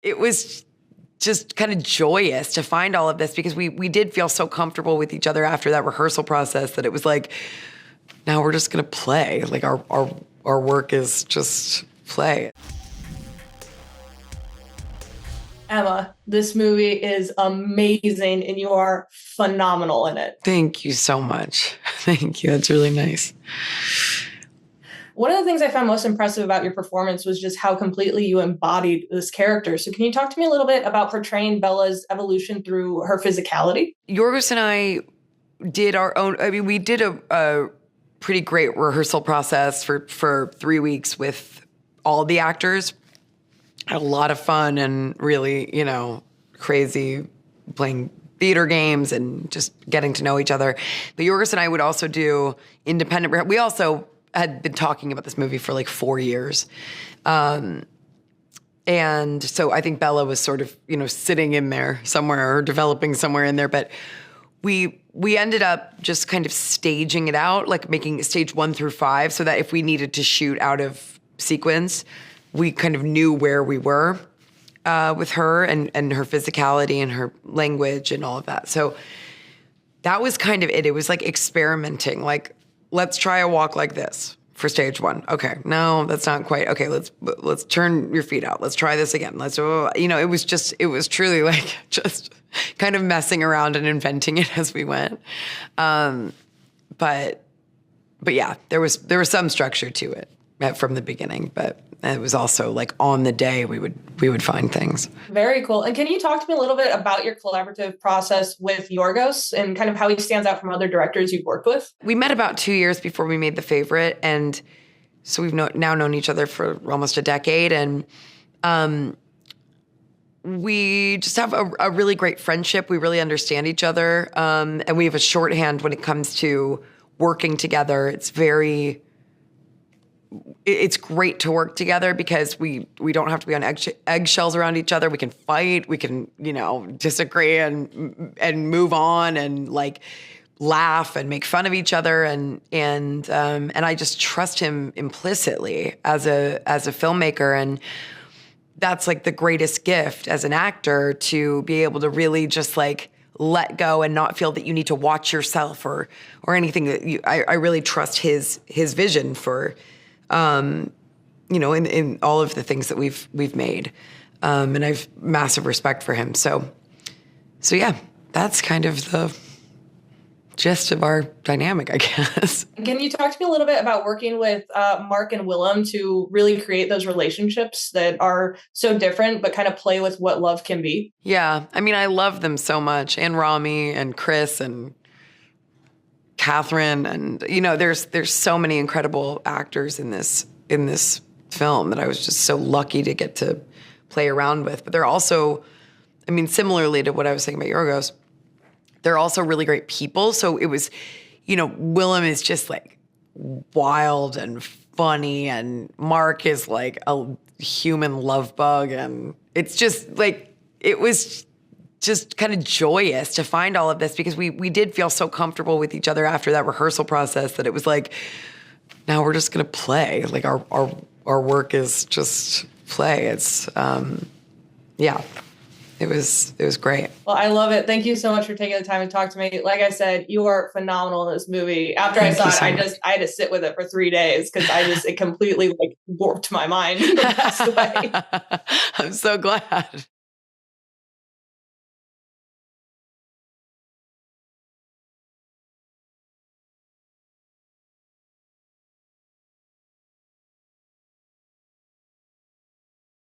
it was just kind of joyous to find all of this because we did feel so comfortable with each other after that rehearsal process that it was like, now we're just going to play. Like our work is just play. Emma, this movie is amazing and you are phenomenal in it. Thank you so much. Thank you. That's really nice. One of the things I found most impressive about your performance was just how completely you embodied this character. So can you talk to me a little bit about portraying Bella's evolution through her physicality? Yorgos and I did our own, we did a pretty great rehearsal process for 3 weeks with all the actors. Had a lot of fun and really, crazy playing theater games and just getting to know each other. But Yorgos and I would also do independent. We also had been talking about this movie for like 4 years. And so I think Bella was sort of, sitting in there somewhere or developing somewhere in there. But we ended up just kind of staging it out, like making stage 1 through 5 so that if we needed to shoot out of sequence, we kind of knew where we were with her and her physicality and her language and all of that. So that was kind of it. It was like experimenting, like, let's try a walk like this for stage 1. Okay, no, that's not quite. Okay, let's turn your feet out. Let's try this again. It was truly like just kind of messing around and inventing it as we went. But yeah, there was some structure to it from the beginning, but it was also like on the day we would find things. Very cool. And can you talk to me a little bit about your collaborative process with Yorgos and kind of how he stands out from other directors you've worked with? We met about 2 years before we made The Favorite, and so we've now known each other for almost a decade, and we just have a really great friendship. We really understand each other, and we have a shorthand when it comes to working together. It's great to work together because we don't have to be on eggshells around each other. We can fight, we can, disagree and move on and like laugh and make fun of each other. And I just trust him implicitly as a filmmaker. And that's like the greatest gift as an actor, to be able to really just like let go and not feel that you need to watch yourself or anything. I really trust his vision for, in all of the things that we've made. And I have massive respect for him. So yeah, that's kind of the gist of our dynamic, I guess. Can you talk to me a little bit about working with Mark and Willem to really create those relationships that are so different, but kind of play with what love can be? Yeah. I mean, I love them so much. And Rami and Chris and Catherine, and there's so many incredible actors in this film that I was just so lucky to get to play around with. But they're also, similarly to what I was saying about Yorgos, they're also really great people. So it was, Willem is just like wild and funny, and Mark is like a human love bug, and it's just like it was just kind of joyous to find all of this because we did feel so comfortable with each other after that rehearsal process that it was like, now we're just going to play. Like our work is just play. It's, yeah, it was great. Well, I love it. Thank you so much for taking the time to talk to me. Like I said, you are phenomenal in this movie. After I saw it, I had to sit with it for 3 days because it completely like warped my mind in the best way. I'm so glad.